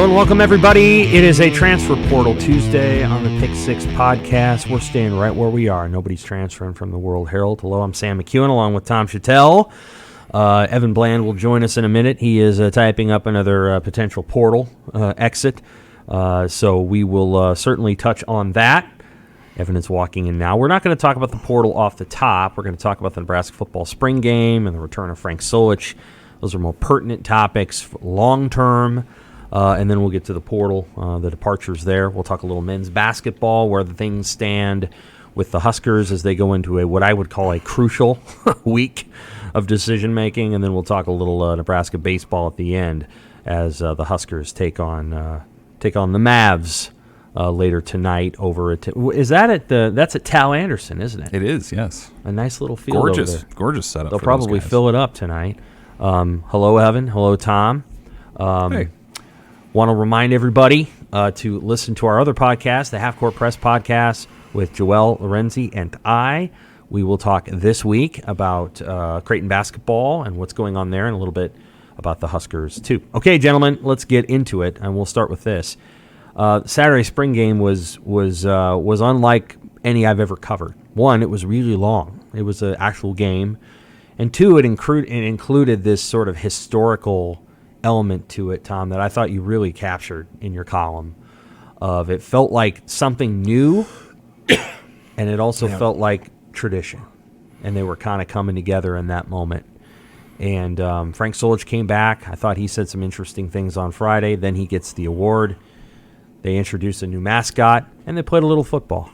Hello and welcome, everybody. It is a Transfer Portal Tuesday on the Pick 6 podcast. We're staying right where we are. Nobody's transferring from the World-Herald. Hello, I'm Sam McKewon along with Tom Shatel. Evan Bland will join us in a minute. He is typing up another potential portal exit, so we will certainly touch on that. Evan is walking in now. We're not going to talk about the portal off the top. We're going to talk about the Nebraska football spring game and the return of Frank Solich. Those are more pertinent topics long-term, and then we'll get to the portal, the departures there. We'll talk a little men's basketball, where the things stand with the Huskers as they go into what I would call a crucial week of decision-making, and then we'll talk a little Nebraska baseball at the end as the Huskers take on the Mavs later tonight over at that's at Tal Anderson, isn't it? It is, yes. A nice little field over there. Gorgeous setup. They'll probably fill it up tonight. Hello, Evan. Hello, Tom. Hey. Want to remind everybody to listen to our other podcast, the Half Court Press podcast with Joel Lorenzi and I. We will talk this week about Creighton basketball and what's going on there, and a little bit about the Huskers too. Okay, gentlemen, let's get into it, and we'll start with this. Saturday spring game was unlike any I've ever covered. One, it was really long. It was an actual game. And two, it included this sort of historical element to it, Tom, that I thought you really captured in your column. It felt like something new, and it also felt like tradition. And they were kind of coming together in that moment. And Frank Solich came back. I thought he said some interesting things on Friday. Then he gets the award. They introduced a new mascot, and they played a little football.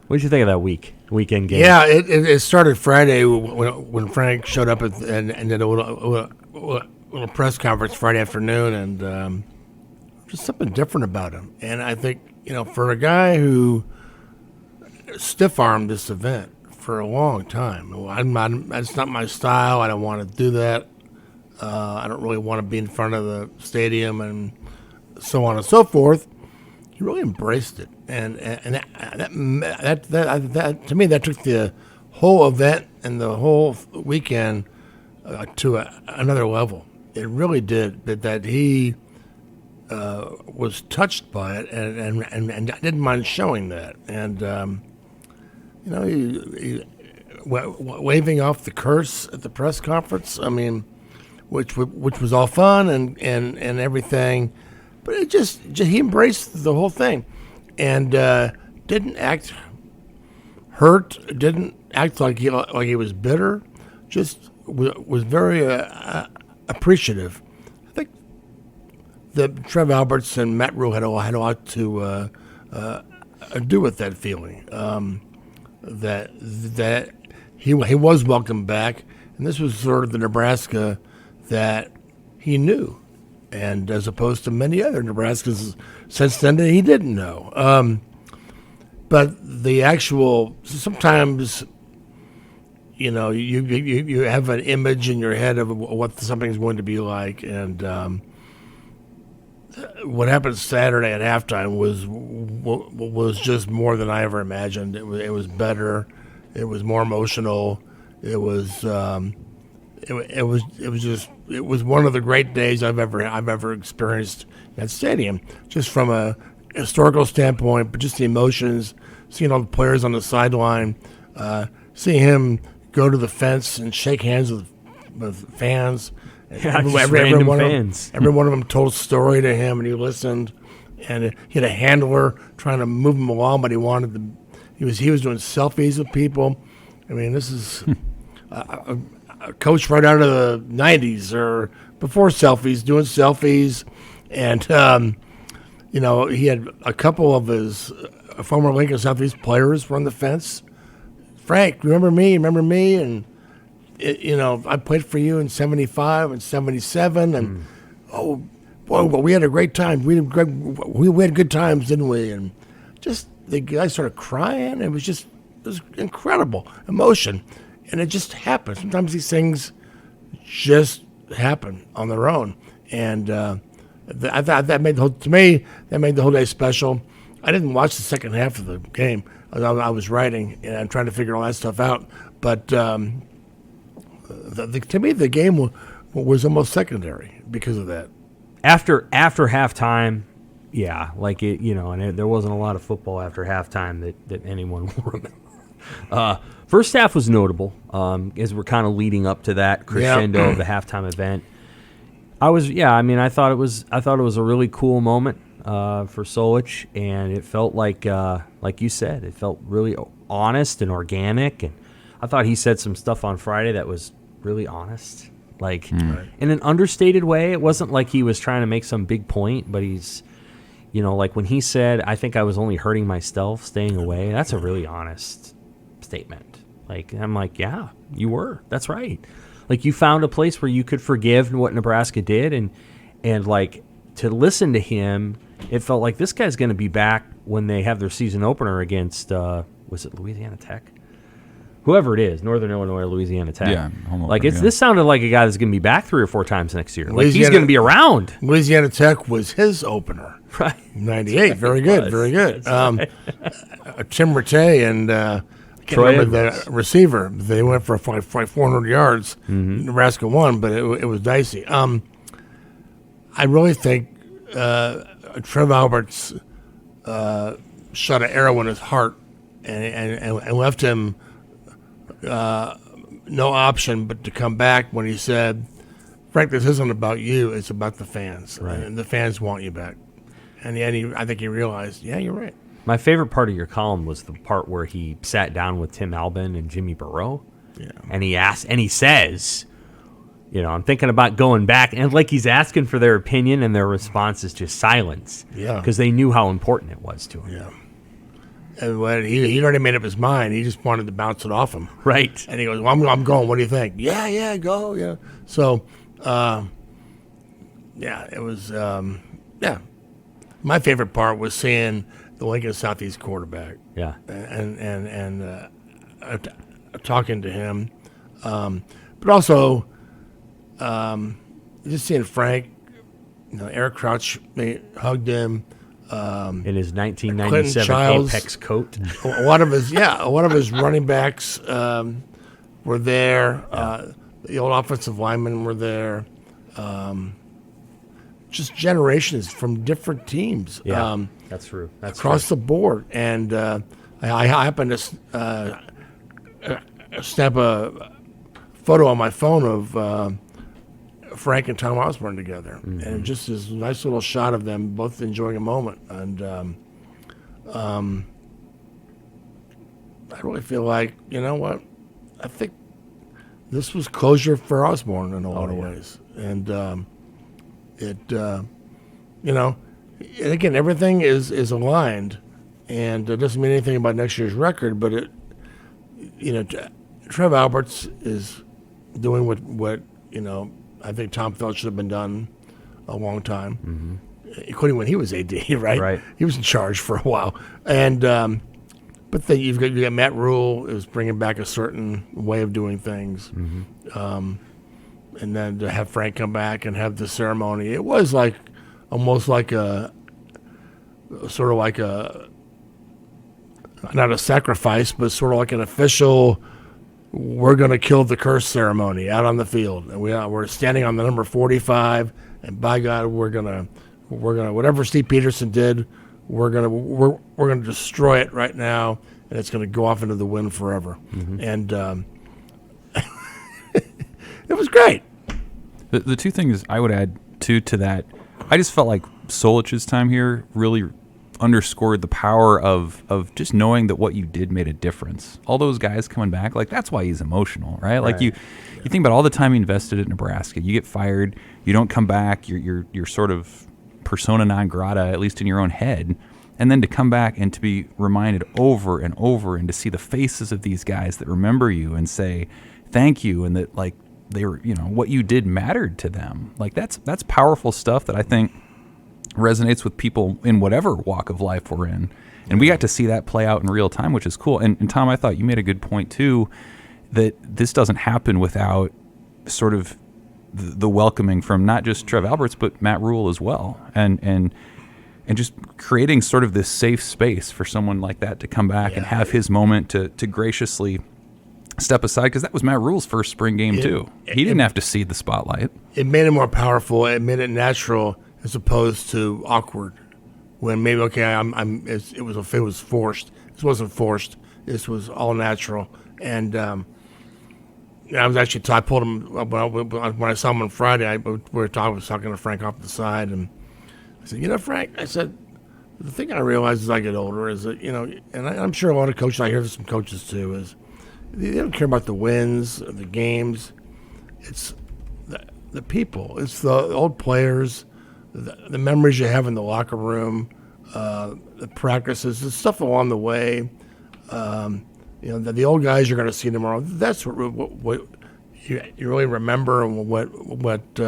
What did you think of that weekend game? Yeah, it started Friday when Frank showed up and did a little press conference Friday afternoon, and just something different about him. And I think, for a guy who stiff-armed this event for a long time, that's not my style. I don't want to do that. I don't really want to be in front of the stadium and so on and so forth. He really embraced it, and that to me, that took the whole event and the whole weekend to another level. It really did. That he was touched by it, and didn't mind showing that, and he waving off the curse at the press conference. I mean, which was all fun and everything. But he embraced the whole thing, and didn't act hurt. Didn't act like he was bitter. Just was very appreciative. I think that Trev Alberts and Matt Rule had a lot to do with that feeling. That he was welcomed back, and this was sort of the Nebraska that he knew. And as opposed to many other Nebraskas since then that he didn't know. But the actual, sometimes, you have an image in your head of what something's going to be like. And what happened Saturday at halftime was just more than I ever imagined. It was better. It was more emotional. It was one of the great days I've ever experienced in that stadium, just from a historical standpoint, but just the emotions, seeing all the players on the sideline, seeing him go to the fence and shake hands with fans. Every one of them told a story to him, and he listened. And he had a handler trying to move him along, but he was doing selfies with people. I mean, this is a coach right out of the 90s or before selfies, doing selfies. And, he had a couple of his former Lincoln Southeast players run the fence. Frank, remember me? And, I played for you in 75 and 77. And, oh, boy, well, we had a great time. We had good times, didn't we? And just the guy started crying. It was incredible emotion. And it just happened. Sometimes these things just happen on their own. And I thought that made the whole day special. I didn't watch the second half of the game. I was writing and I'm trying to figure all that stuff out. But to me, the game was almost secondary because of that. After halftime, yeah, like there wasn't a lot of football after halftime that anyone will remember. First half was notable as we're kind of leading up to that crescendo of the halftime event. I thought it was a really cool moment for Solich, and it felt like you said, it felt really honest and organic, and I thought he said some stuff on Friday that was really honest, like in an understated way. It wasn't like he was trying to make some big point, but he's, like when he said, "I think I was only hurting myself staying away," that's a really honest statement. Like, I'm like, yeah, you were. That's right. Like, you found a place where you could forgive what Nebraska did, and like, to listen to him, it felt like this guy's going to be back when they have their season opener against, was it Louisiana Tech? Whoever it is, Northern Illinois or Louisiana Tech. Yeah, this sounded like a guy that's going to be back 3 or 4 times next year. Like, he's going to be around. Louisiana Tech was his opener. Right. 98. Very good. Very good. Tim Rattay and Troy, the receiver, they went for 400 yards. Nebraska won, but it was dicey. I really think Trev Alberts shot an arrow in his heart and left him no option but to come back when he said, "Frank, this isn't about you; it's about the fans, right. And the fans want you back." And I think he realized, yeah, you're right. My favorite part of your column was the part where he sat down with Tim Albin and Jimmy Burrow, and he says, "I'm thinking about going back," and like he's asking for their opinion, and their response is just silence, because they knew how important it was to him. Yeah. And when he already made up his mind, he just wanted to bounce it off him. Right. And he goes, "Well, I'm going. What do you think?" Yeah, go. Yeah. So, it was, My favorite part was seeing the Lincoln Southeast quarterback. Yeah. And talking to him. But also, just seeing Frank, Eric Crouch hugged him. In his 1997 Apex coat. A lot of his running backs were there. The old offensive linemen were there. Just generations from different teams. Yeah, that's true. That's across the board. And I happened to snap a photo on my phone of Frank and Tom Osborne together, and just this nice little shot of them both enjoying a moment. And I really feel like, you know what? I think this was closure for Osborne in a lot of ways. And again, everything is aligned, and it doesn't mean anything about next year's record, but Trev Alberts is doing what I think Tom felt should have been done a long time, including when he was AD, right? Right. He was in charge for a while. And but then you got Matt Rule is bringing back a certain way of doing things. And then to have Frank come back and have the ceremony, it was like almost like not a sacrifice, but sort of like an official, we're going to kill the curse ceremony out on the field. And we're standing on the number 45, and by God, we're gonna whatever Steve Peterson did, we're gonna destroy it right now, and it's gonna go off into the wind forever. And it was great. The two things I would add to that, I just felt like Solich's time here really underscored the power of just knowing that what you did made a difference. All those guys coming back, like, that's why he's emotional, right? Like you think about all the time he invested at Nebraska. You get fired, you don't come back, you're sort of persona non grata, at least in your own head. And then to come back and to be reminded over and over, and to see the faces of these guys that remember you and say thank you, and that, like, they were, what you did mattered to them. Like, that's powerful stuff that I think resonates with people in whatever walk of life we're in. And we got to see that play out in real time, which is cool. And Tom, I thought you made a good point too, that this doesn't happen without sort of the welcoming from not just Trev Alberts, but Matt Rule as well. And just creating sort of this safe space for someone like that to come back and have his moment to graciously step aside, because that was Matt Rule's first spring game too. He didn't have to see the spotlight. It made it more powerful. It made it natural. as opposed to awkward. When maybe it was forced. This wasn't forced. This was all natural. And I was actually I pulled him when I saw him on Friday. We were talking to Frank off the side, and I said, Frank, I said, the thing I realized as I get older is that and I'm sure a lot of coaches, I hear this from coaches too, is they don't care about the wins, or the games. It's the people. It's the old players, the memories you have in the locker room, the practices, the stuff along the way. The old guys you're going to see tomorrow. That's what you really remember, and what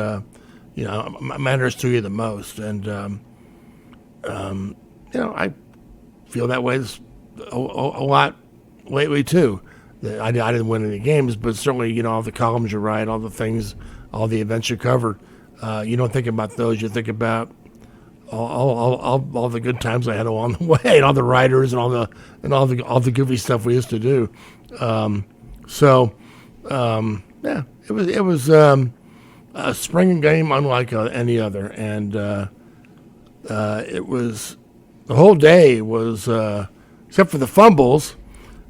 matters to you the most. And I feel that way a lot lately too. I didn't win any games, but certainly all the columns you write, all the things, all the events you covered. You don't think about those. You think about all the good times I had along the way, and all the writers, and all the goofy stuff we used to do. It was a spring game unlike any other, and it was the whole day was except for the fumbles,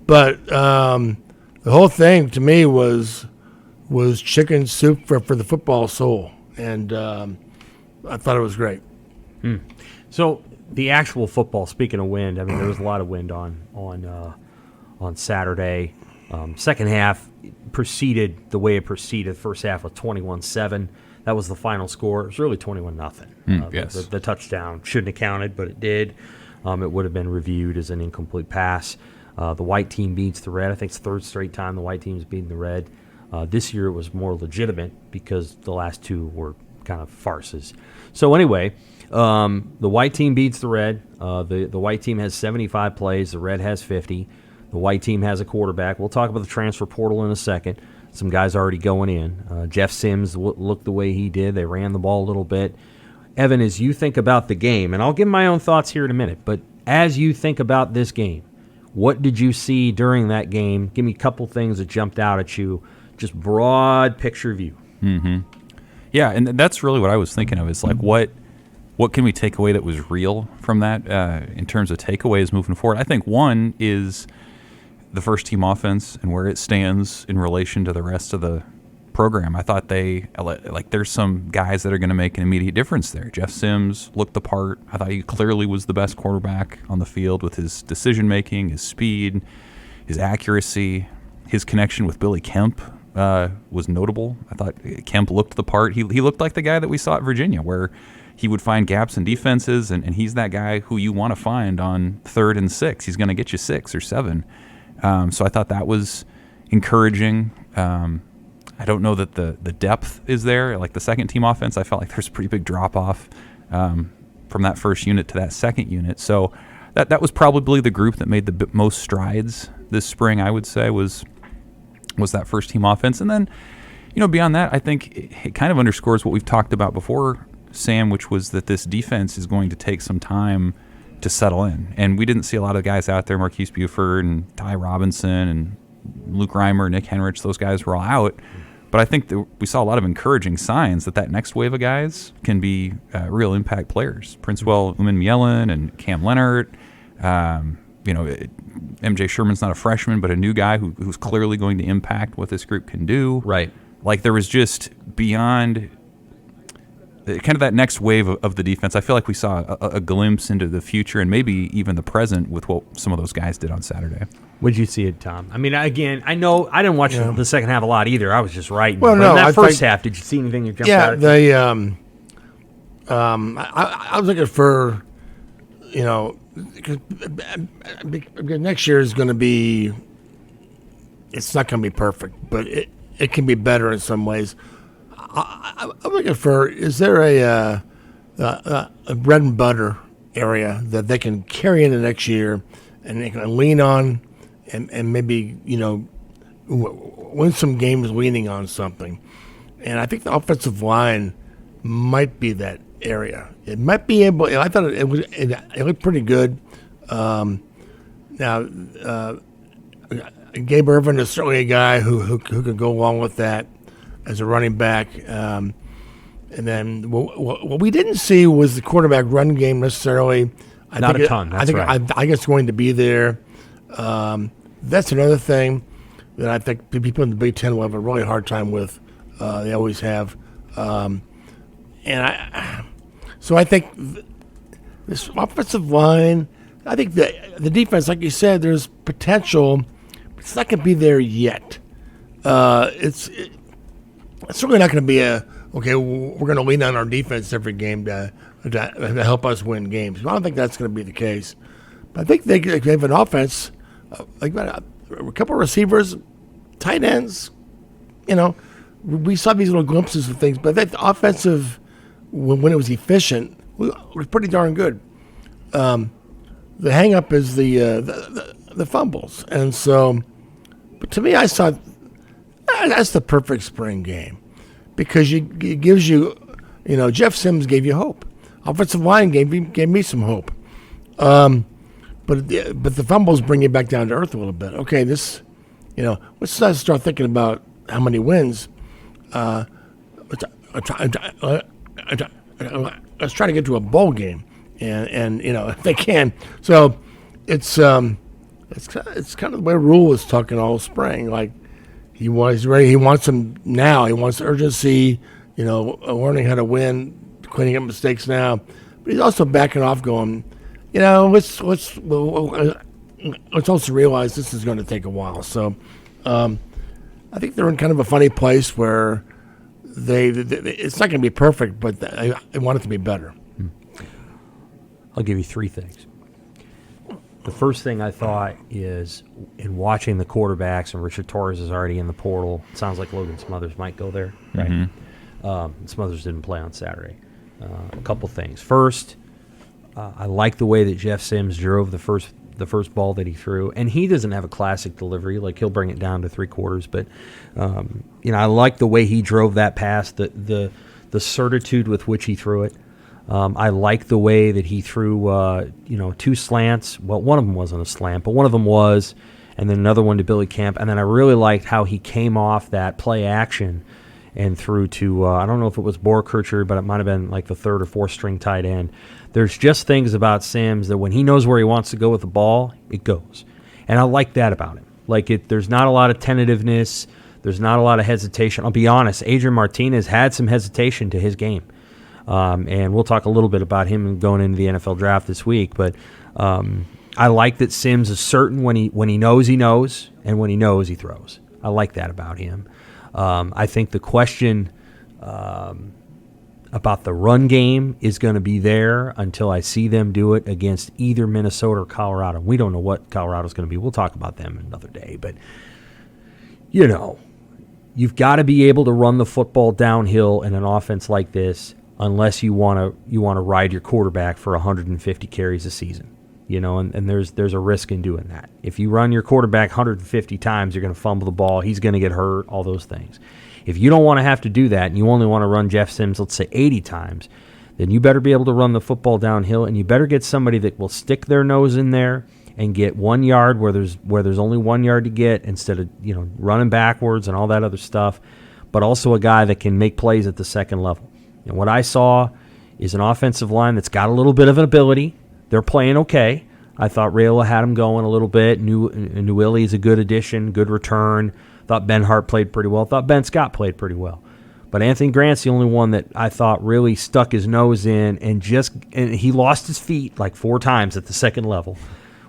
but the whole thing to me was chicken soup for the football soul, and I thought it was great. So the actual football, speaking of wind, I mean, there was a lot of wind on Saturday. Second half proceeded the way it proceeded. First half was 21-7. That was the final score. It was really 21-0. Yes. The touchdown shouldn't have counted, but it did. It would have been reviewed as an incomplete pass. The white team beats the red. I think it's the third straight time the white team's beaten the red. This year it was more legitimate because the last two were kind of farces. So anyway, the white team beats the red. The white team has 75 plays. The red has 50. The white team has a quarterback. We'll talk about the transfer portal in a second. Some guys already going in. Jeff Sims looked the way he did. They ran the ball a little bit. Evan, as you think about the game, and I'll give my own thoughts here in a minute, but as you think about this game, what did you see during that game? Give me a couple things that jumped out at you, just broad picture view. Mm-hmm. Yeah, and that's really what I was thinking of, is like what can we take away that was real from that in terms of takeaways moving forward? I think one is the first team offense and where it stands in relation to the rest of the program. I thought there's some guys that are going to make an immediate difference there. Jeff Sims looked the part. I thought he clearly was the best quarterback on the field with his decision making, his speed, his accuracy, his connection with Billy Kemp was notable. I thought Kemp looked the part. He looked like the guy that we saw at Virginia, where he would find gaps in defenses, and he's that guy who you want to find on 3rd and 6. He's going to get you 6 or 7. So I thought that was encouraging. I don't know that the depth is there. Like the second team offense, I felt like there's a pretty big drop-off from that first unit to that second unit. So that was probably the group that made the most strides this spring, I would say, was that first team offense. And then, beyond that, I think it kind of underscores what we've talked about before, Sam, which was that this defense is going to take some time to settle in. And we didn't see a lot of guys out there, Marquise Buford and Ty Robinson and Luke Reimer, Nick Henrich, those guys were all out. But I think that we saw a lot of encouraging signs that next wave of guys can be real impact players. Princewell Uman-Mielen and Cam Leonard. MJ Sherman's not a freshman, but a new guy who's clearly going to impact what this group can do. Right. Like there was just beyond kind of that next wave of the defense. I feel like we saw a glimpse into the future and maybe even the present with what some of those guys did on Saturday. What did you see it, Tom? I mean, again, I know I didn't watch the second half a lot either. I was just writing. Well, but in that first half, did you see anything that jumped out at you? I was looking for, because next year is going to be, it's not going to be perfect, but it can be better in some ways. I'm looking for, is there a bread and butter area that they can carry into next year and they can lean on and maybe, win some games leaning on something. And I think the offensive line might be that area. It might be able, I thought it looked pretty good. Now, Gabe Irvin is certainly a guy who could go along with that as a running back. And And then what we didn't see was the quarterback run game necessarily. Not a ton. That's right. I think it's going to be there. That's another thing that I think people in the Big Ten will have a really hard time with. They always have. So I think this offensive line, I think the defense, like you said, there's potential, but it's not going to be there yet. It's certainly not going to be we're going to lean on our defense every game to help us win games. I don't think that's going to be the case. But I think they have an offense, like a couple of receivers, tight ends. We saw these little glimpses of things, but that offensive, when it was efficient, was pretty darn good. The hang-up is the fumbles. And so, but to me, I saw that's the perfect spring game because it gives you, Jeff Sims gave you hope. Offensive line gave me some hope. But the fumbles bring you back down to earth a little bit. Okay, let's not start thinking about how many wins. Let's try to get to a bowl game, and if they can. So it's kind of the way Rule was talking all spring. Like he's ready. He wants them now. He wants urgency. Learning how to win, cleaning up mistakes now. But he's also backing off, going, let's also realize this is going to take a while. So I think they're in kind of a funny place where it's not going to be perfect, but I want it to be better. I'll give you three things. The first thing I thought is in watching the quarterbacks, and Richard Torres is already in the portal. It sounds like Logan Smothers might go there, right? Mm-hmm. Smothers didn't play on Saturday. A couple things. First, I like the way that Jeff Sims drove the first ball that he threw, and he doesn't have a classic delivery. Like he'll bring it down to 3/4, but I like the way he drove that pass, the certitude with which he threw it. I like the way that he threw, two slants. Well, one of them wasn't a slant, but one of them was, and then another one to Billy Camp. And then I really liked how he came off that play action and threw to, I don't know if it was Borkircher, but it might have been like the third or fourth string tight end. There's just things about Sims that when he knows where he wants to go with the ball, it goes. And I like that about him. There's not a lot of tentativeness. There's not a lot of hesitation. I'll be honest, Adrian Martinez had some hesitation to his game. And we'll talk a little bit about him going into the NFL draft this week. But I like that Sims is certain when he knows, and when he knows, he throws. I like that about him. I think the question about the run game is going to be there until I see them do it against either Minnesota or Colorado. We don't know what Colorado's going to be. We'll talk about them another day. But, you've got to be able to run the football downhill in an offense like this unless you want to ride your quarterback for 150 carries a season. And there's a risk in doing that. If you run your quarterback 150 times, you're going to fumble the ball. He's going to get hurt, all those things. If you don't want to have to do that and you only want to run Jeff Sims, let's say 80 times, then you better be able to run the football downhill, and you better get somebody that will stick their nose in there and get 1 yard where there's only 1 yard to get instead of running backwards and all that other stuff, but also a guy that can make plays at the second level. And what I saw is an offensive line that's got a little bit of an ability. They're playing okay. I thought Rayola had him going a little bit. Newilly is a good addition, good return. Thought Ben Hart played pretty well. Thought Ben Scott played pretty well. But Anthony Grant's the only one that I thought really stuck his nose in and he lost his feet like 4 times at the second level.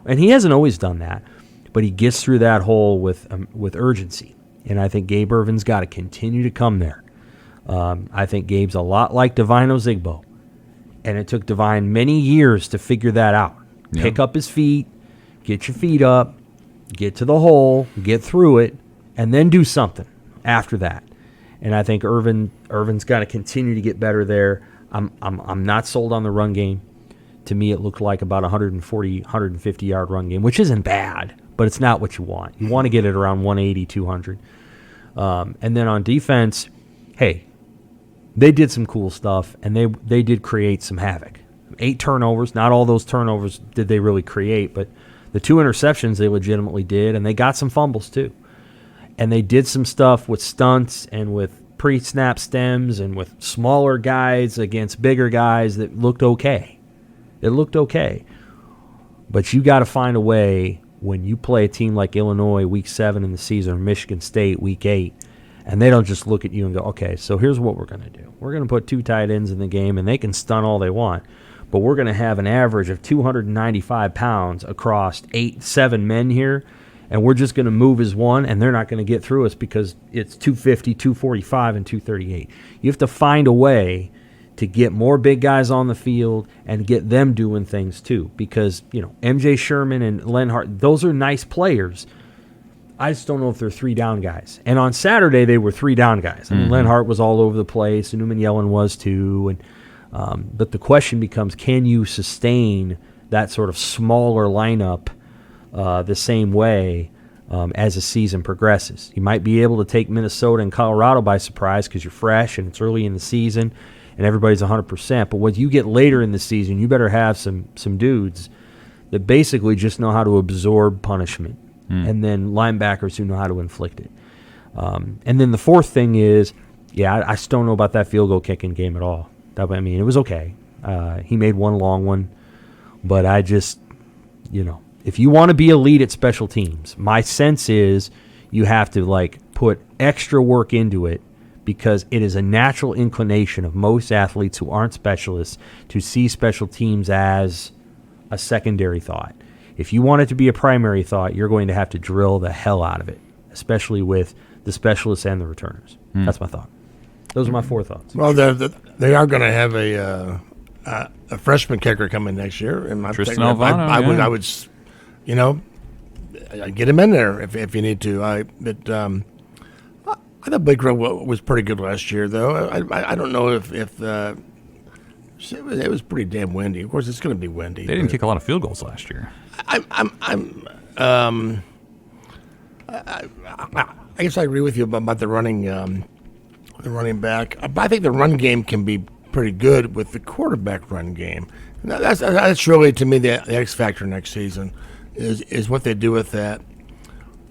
And he hasn't always done that, but he gets through that hole with urgency. And I think Gabe Irvin's got to continue to come there. I think Gabe's a lot like Devine Ozigbo. And it took Devine many years to figure that out. Yeah. Pick up his feet, get your feet up, get to the hole, get through it, and then do something after that. And I think Irvin's got to continue to get better there. I'm not sold on the run game. To me, it looked like about 140, 150-yard run game, which isn't bad, but it's not what you want. You want to get it around 180, 200. And then on defense, hey, they did some cool stuff, and they did create some havoc. 8 turnovers. Not all those turnovers did they really create, but the 2 interceptions they legitimately did, and they got some fumbles too. And they did some stuff with stunts and with pre-snap stems and with smaller guys against bigger guys that looked okay. It looked okay. But you got to find a way when you play a team like Illinois week 7 in the season or Michigan State week 8, and they don't just look at you and go, okay, so here's what we're going to do. We're going to put 2 tight ends in the game, and they can stun all they want. But we're going to have an average of 295 pounds across 7 men here, and we're just going to move as one, and they're not going to get through us because it's 250, 245, and 238. You have to find a way to get more big guys on the field and get them doing things too. Because, MJ Sherman and Lenhart, those are nice players. I just don't know if they're 3 down guys. And on Saturday, they were 3 down guys. I mean, Lenhart was all over the place, and Newman Yellen was too. But the question becomes, can you sustain that sort of smaller lineup the same way as the season progresses? You might be able to take Minnesota and Colorado by surprise because you're fresh and it's early in the season and everybody's 100%. But when you get later in the season, you better have some dudes that basically just know how to absorb punishment, and then linebackers who know how to inflict it. And then the fourth thing is, I just don't know about that field goal kicking game at all. It was okay. He made one long one, but I just, if you want to be elite at special teams, my sense is you have to put extra work into it, because it is a natural inclination of most athletes who aren't specialists to see special teams as a secondary thought. If you want it to be a primary thought, you're going to have to drill the hell out of it, especially with the specialists and the returners. That's my thought. Those are my 4 thoughts. Well, they are going to have a freshman kicker coming next year, and Tristan Alvano, I would, get him in there if you need to. I thought Blake Rowe was pretty good last year, though. I don't know if it was pretty damn windy. Of course, it's going to be windy. They didn't kick a lot of field goals last year. I guess I agree with you about the running back. I think the run game can be pretty good with the quarterback run game. That's really, to me, the X factor next season is what they do with that.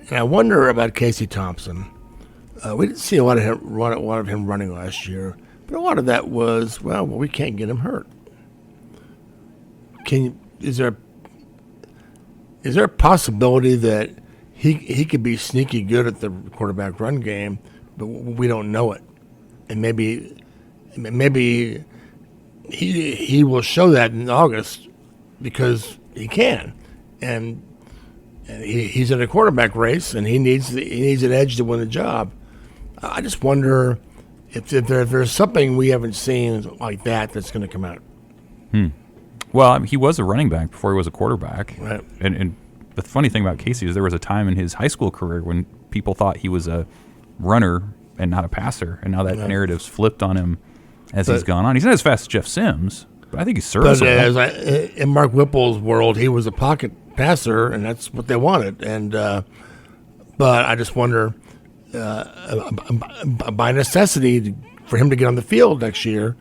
And I wonder about Casey Thompson. We didn't see a lot of him running last year, but a lot of that was, we can't get him hurt. Is there a possibility that he could be sneaky good at the quarterback run game, but we don't know it, and maybe he will show that in August because he can, and he's in a quarterback race, and he needs an edge to win the job. I just wonder if there's something we haven't seen like that's going to come out. Well, he was a running back before he was a quarterback. Right. And the funny thing about Casey is there was a time in his high school career when people thought he was a runner and not a passer, and now that narrative's flipped on him as he's gone on. He's not as fast as Jeff Sims, but I think he's serviceable. But in Mark Whipple's world, he was a pocket passer, and that's what they wanted. And but I just wonder, by necessity, for him to get on the field next year,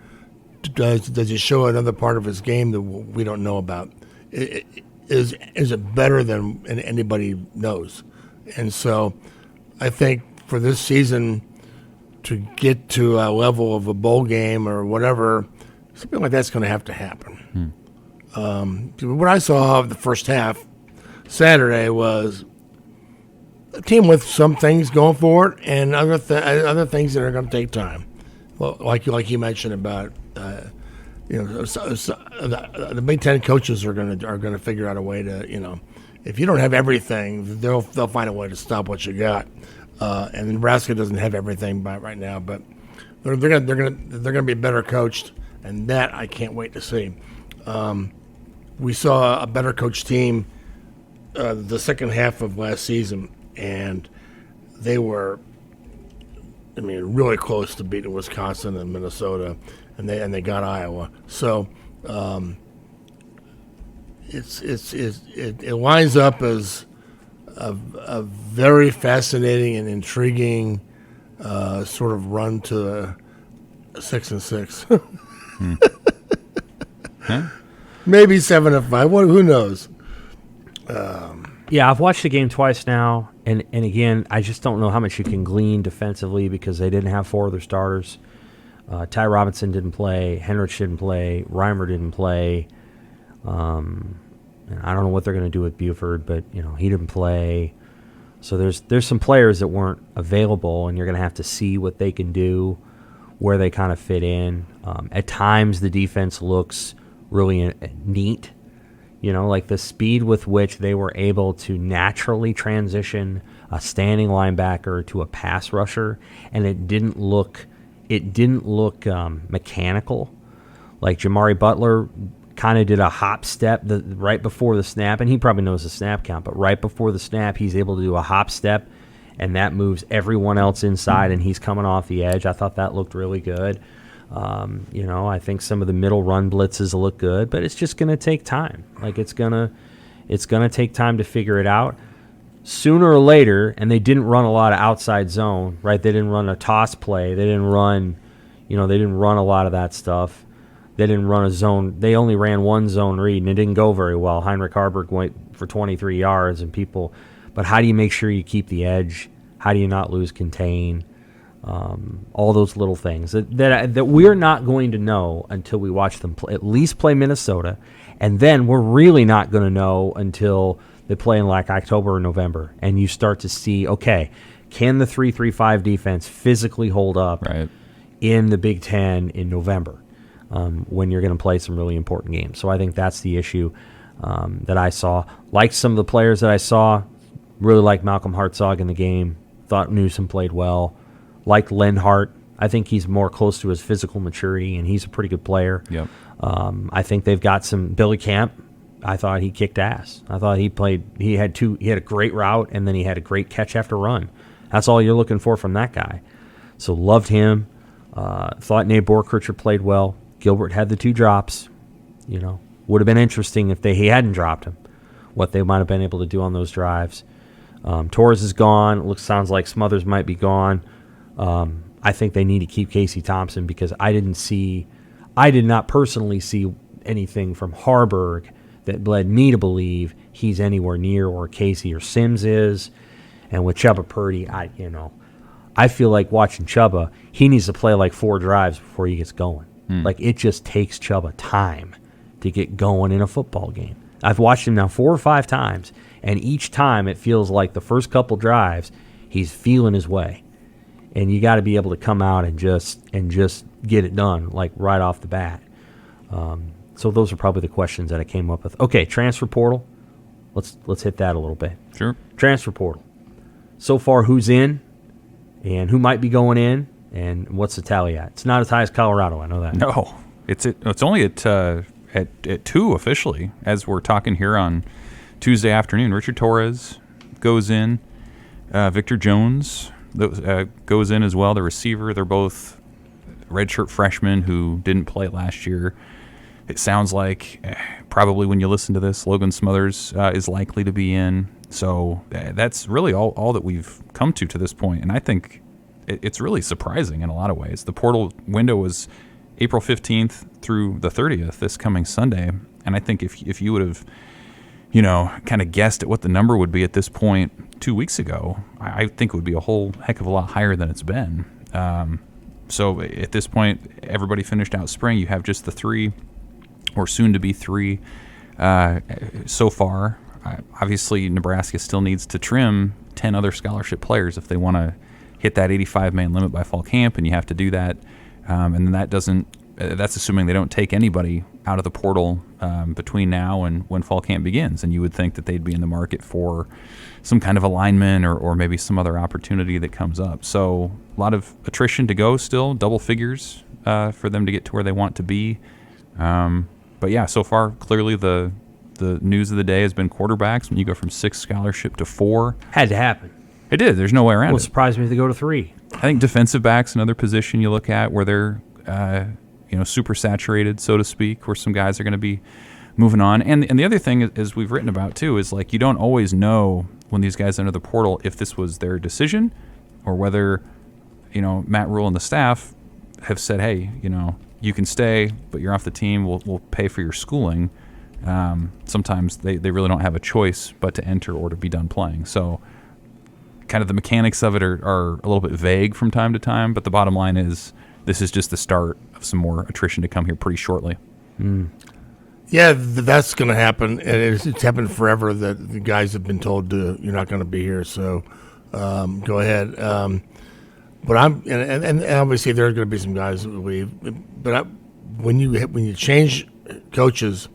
does he show another part of his game that we don't know about? Is it better than anybody knows? And so I think for this season to get to a level of a bowl game or whatever, something like that's going to have to happen. What I saw of the first half Saturday was a team with some things going for it and other things that are going to take time. Well, like you mentioned about the Big Ten coaches are going to figure out a way to, if you don't have everything, they'll find a way to stop what you got. And Nebraska doesn't have everything right now, but they're gonna be better coached, and that I can't wait to see. We saw a better coached team the second half of last season, and they were, really close to beating Wisconsin and Minnesota, and they got Iowa. So it lines up as a very fascinating and intriguing sort of run to 6-6. Huh? Maybe 7-5. Who knows? Yeah, I've watched the game twice now, And again, I just don't know how much you can glean defensively because they didn't have 4 other starters. Ty Robinson didn't play. Henrich didn't play. Reimer didn't play. And I don't know what they're going to do with Buford, but he didn't play. So there's some players that weren't available, and you're going to have to see what they can do, where they kind of fit in. At times, the defense looks really neat. Like the speed with which they were able to naturally transition a standing linebacker to a pass rusher, and it didn't look mechanical. Like Jamari Butler kind of did a hop step right before the snap, and he probably knows the snap count, but right before the snap, he's able to do a hop step, and that moves everyone else inside, and he's coming off the edge. I thought that looked really good. I think some of the middle run blitzes will look good, but it's just going to take time. Like it's going to take time to figure it out. Sooner or later, and they didn't run a lot of outside zone, right? They didn't run a toss play. They didn't run, they didn't run a lot of that stuff. They didn't run a zone. They only ran one zone read, and it didn't go very well. Heinrich Harburg went for 23 yards, but how do you make sure you keep the edge? How do you not lose contain? All those little things that we're not going to know until we watch them at least play Minnesota, and then we're really not going to know until they play in like October or November, and you start to see, okay, can the 3-3-5 defense physically hold up in the Big Ten in November when you're going to play some really important games? So I think that's the issue that I saw. Like some of the players that I saw, really like Malcolm Hartzog in the game. Thought Newsom played well. Like Lenhart, I think he's more close to his physical maturity, and he's a pretty good player. Yep. I think they've got some Billy Camp. I thought he kicked ass. I thought he had a great route, and then he had a great catch after run. That's all you're looking for from that guy. So loved him. Thought Nate Borkircher played well. Gilbert had the 2 drops. Would have been interesting if he hadn't dropped him, what they might have been able to do on those drives. Torres is gone. Sounds like Smothers might be gone. I think they need to keep Casey Thompson because I did not personally see anything from Harburg that led me to believe he's anywhere near where Casey or Sims is. And with Chubba Purdy, I feel like watching Chubba, he needs to play like 4 drives before he gets going. Like it just takes Chubba time to get going in a football game. I've watched him now 4 or 5 times, and each time it feels like the first couple drives he's feeling his way. And you got to be able to come out and just get it done like right off the bat. So those are probably the questions that I came up with. Okay, transfer portal. Let's hit that a little bit. Sure. Transfer portal. So far, who's in, and who might be going in, and what's the tally at? It's not as high as Colorado. I know that. No, it's only at 2 officially as we're talking here on Tuesday afternoon. Richard Torres goes in. Victor Jones goes in as well, the receiver. They're both redshirt freshmen who didn't play last year. It sounds like probably when you listen to this, Logan Smothers is likely to be in. So that's really all that we've come to this point. And I think it's really surprising in a lot of ways. The portal window was April 15th through the 30th, this coming Sunday. And I think if you would have, kind of guessed at what the number would be at this point 2 weeks ago, I think it would be a whole heck of a lot higher than it's been. So at this point, everybody finished out spring. You have just the 3, or soon to be 3, so far. Obviously, Nebraska still needs to trim 10 other scholarship players if they want to hit that 85-man limit by fall camp, and you have to do that. And then that's assuming they don't take anybody out of the portal between now and when fall camp begins. And you would think that they'd be in the market for some kind of alignment or maybe some other opportunity that comes up. So a lot of attrition to go still, double figures for them to get to where they want to be. But yeah, so far, clearly the news of the day has been quarterbacks. When you go from 6 scholarship to 4. Had to happen. It did. There's no way around it. It surprised me if they go to 3. I think defensive back's another position you look at where they're super saturated, so to speak, where some guys are going to be moving on. And the other thing, as we've written about too, is like you don't always know when these guys enter the portal if this was their decision or whether Matt Rule and the staff have said, hey, you can stay, but you're off the team. We'll pay for your schooling. Sometimes they really don't have a choice but to enter or to be done playing. So kind of the mechanics of it are a little bit vague from time to time, but the bottom line is this is just the start of some more attrition to come here pretty shortly. Yeah, that's going to happen, and it's happened forever that the guys have been told you're not going to be here, so go ahead. But and obviously there's going to be some guys that leave. But when you change coaches,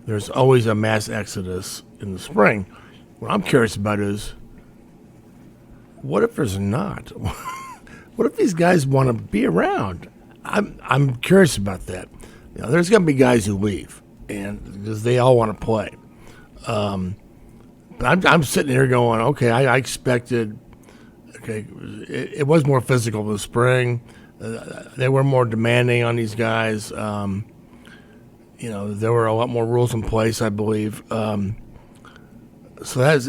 there's always a mass exodus in the spring. What I'm curious about is, what if there's not? What if these guys want to be around? I'm curious about that. There's going to be guys who leave, and because they all want to play. But I'm sitting here going, okay, I expected. Okay, it was more physical this spring. They were more demanding on these guys. There were a lot more rules in place, I believe. So that's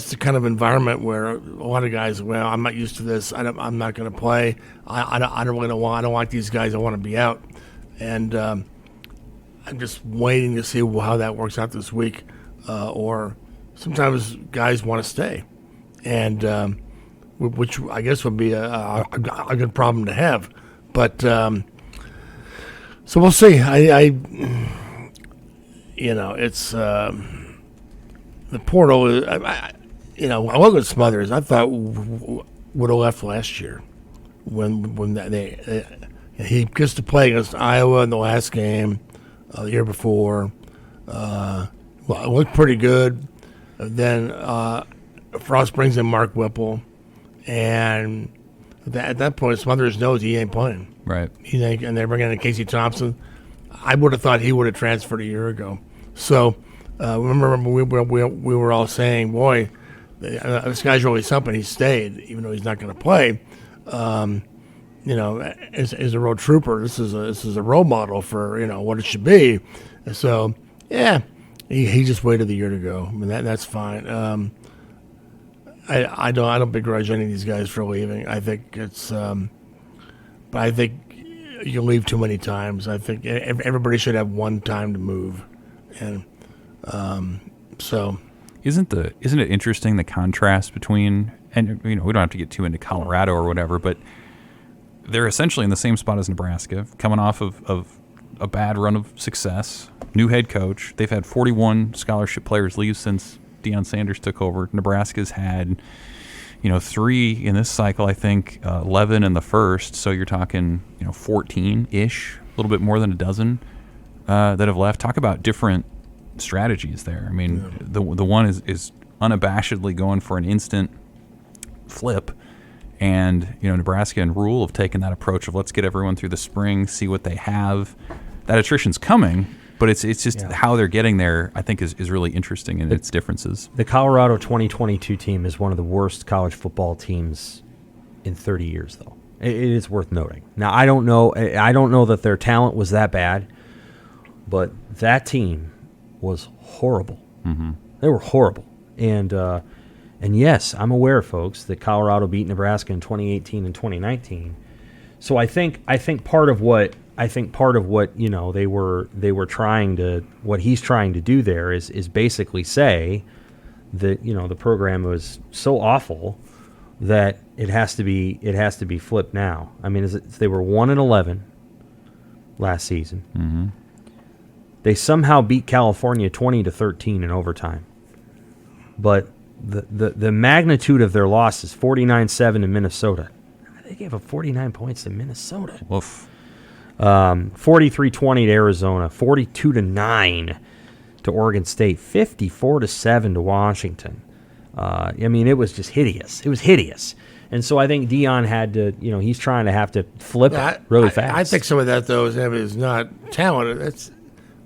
the kind of environment where a lot of guys, well, I'm not used to this. I'm not going to play. I don't like these guys. I want to be out, and I'm just waiting to see how that works out this week. Or sometimes guys want to stay, and which I guess would be a good problem to have. But so we'll see. It's. The portal, Logan Smothers, I thought would have left last year when he gets to play against Iowa in the last game the year before. It looked pretty good. Then Frost brings in Mark Whipple, and at that point, Smothers knows he ain't playing. Right. And they're bringing in Casey Thompson. I would have thought he would have transferred a year ago. So. Remember we were all saying, boy, this guy's really something. He stayed, even though he's not going to play. As a road trooper, this is a role model for what it should be. So yeah, he just waited the year to go. I mean that's fine. I don't begrudge any of these guys for leaving. I think it's, but I think you leave too many times. I think everybody should have one time to move, and. So isn't it interesting the contrast between, and we don't have to get too into Colorado or whatever, but they're essentially in the same spot as Nebraska, coming off of a bad run of success, new head coach. They've had 41 scholarship players leave since Deion Sanders took over. Nebraska's had 3 in this cycle, I think, 11 in the first, so you're talking 14-ish, a little bit more than a dozen that have left. Talk about different strategies there. I mean, the one is unabashedly going for an instant flip, and Nebraska and Rule have taken that approach of let's get everyone through the spring, see what they have. That attrition's coming, but it's just how they're getting there, I think, is really interesting in its differences. The Colorado 2022 team is one of the worst college football teams in 30 years, though. It is worth noting. Now, I don't know that their talent was that bad, but that team was horrible. Mm-hmm. They were horrible, and yes, I'm aware, folks, that Colorado beat Nebraska in 2018 and 2019. So I think part of what they were trying to, what he's trying to do there is basically say that the program was so awful that it has to be flipped now. I mean, they were 1-11 last season. Mm-hmm. They somehow beat California 20-13 in overtime. But the magnitude of their loss is 49-7 in Minnesota. They gave up 49 points to Minnesota. Woof. 43-20 to Arizona, 42-9 to Oregon State, 54-7 to Washington. It was just hideous. It was hideous. And so I think Deion had to, he's trying to have to flip it really fast. I think some of that, though, is not talent. It's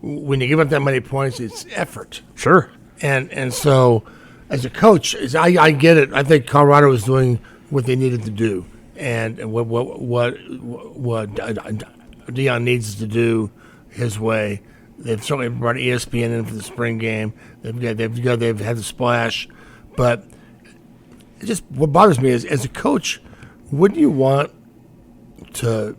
when you give up that many points, it's effort. Sure. And so, as a coach, I get it. I think Colorado was doing what they needed to do, and what Deion needs to do his way. They've certainly brought ESPN in for the spring game. They've had the splash, but just what bothers me is, as a coach, wouldn't you want to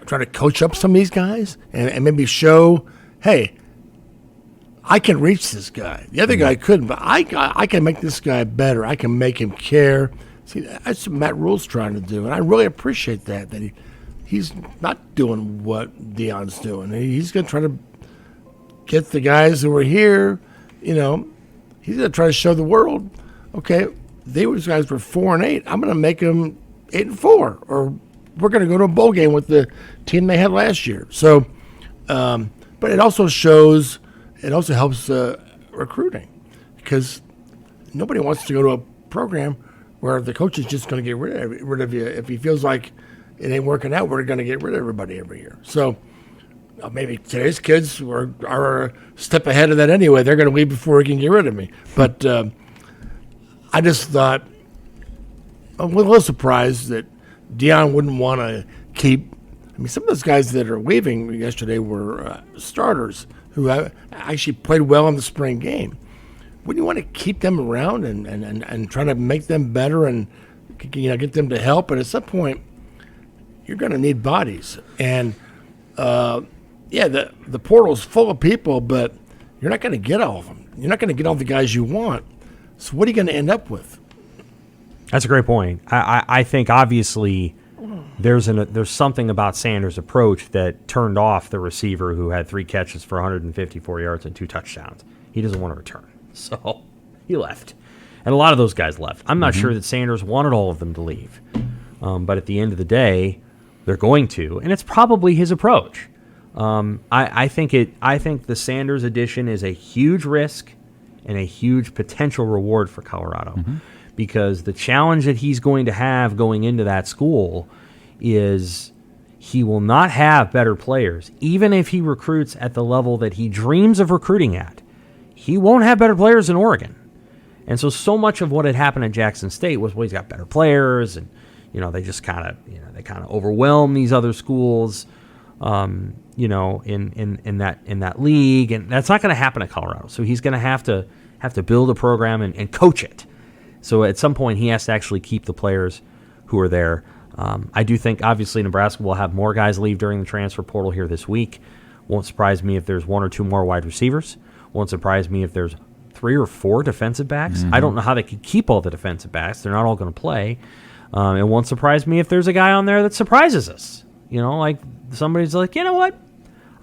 try to coach up some of these guys and maybe show, hey, I can reach this guy. The other guy couldn't, but I can make this guy better. I can make him care. See, that's what Matt Rule's trying to do, and I really appreciate that he's not doing what Deion's doing. He's going to try to get the guys who are here, he's going to try to show the world, okay, these guys were 4-8. I'm going to make them 8-4, or we're going to go to a bowl game with the team they had last year. So, but it also helps recruiting, because nobody wants to go to a program where the coach is just going to get rid of you. If he feels like it ain't working out, we're going to get rid of everybody every year. So maybe today's kids are a step ahead of that anyway. They're going to leave before he can get rid of me. But I just thought, I'm a little surprised that Deion wouldn't want to keep. I mean, some of those guys that are leaving yesterday were starters who actually played well in the spring game. Wouldn't you want to keep them around and try to make them better and get them to help? And at some point, you're going to need bodies. And the portal's full of people, but you're not going to get all of them. You're not going to get all the guys you want. So what are you going to end up with? That's a great point. I think obviously there's something about Sanders' approach that turned off the receiver who had 3 catches for 154 yards and 2 touchdowns. He doesn't want to return. So he left. And a lot of those guys left. I'm not sure that Sanders wanted all of them to leave. But at the end of the day, they're going to. And it's probably his approach. I think the Sanders addition is a huge risk and a huge potential reward for Colorado. Because the challenge that he's going to have going into that school is he will not have better players. Even if he recruits at the level that he dreams of recruiting at, he won't have better players in Oregon. And so much of what had happened at Jackson State was, well, he's got better players, and they just kind of overwhelm these other schools, in that league, and that's not going to happen at Colorado. So he's going to have to build a program and coach it. So at some point, he has to actually keep the players who are there. I do think, obviously, Nebraska will have more guys leave during the transfer portal here this week. Won't surprise me if there's 1 or 2 more wide receivers. Won't surprise me if there's 3 or 4 defensive backs. I don't know how they could keep all the defensive backs. They're not all going to play. It won't surprise me if there's a guy on there that surprises us. Like somebody's like, you know what?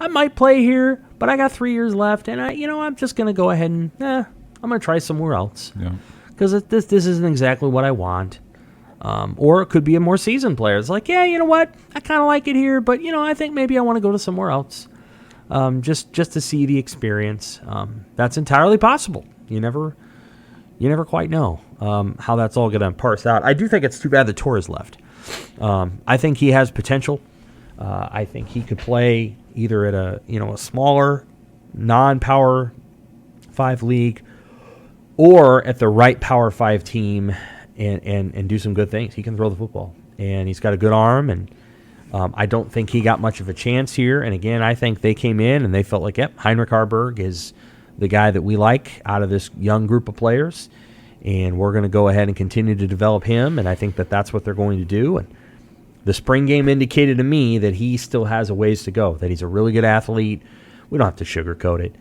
I might play here, but I got 3 years left, and I'm just going to go ahead and I'm going to try somewhere else. Yeah. Because this isn't exactly what I want. Or it could be a more seasoned player. It's like, yeah, you know what? I kind of like it here, but, I think maybe I want to go to somewhere else. Just to see the experience. That's entirely possible. You never quite know how that's all going to parse out. I do think it's too bad that Torres left. I think he has potential. I think he could play either at a smaller, non-Power 5 league, or at the right Power 5 team and do some good things. He can throw the football, and he's got a good arm, and I don't think he got much of a chance here. And again, I think they came in and they felt like, yep, Heinrich Harburg is the guy that we like out of this young group of players, and we're going to go ahead and continue to develop him, and I think that that's what they're going to do. And the spring game indicated to me that he still has a ways to go, that he's a really good athlete. We don't have to sugarcoat it.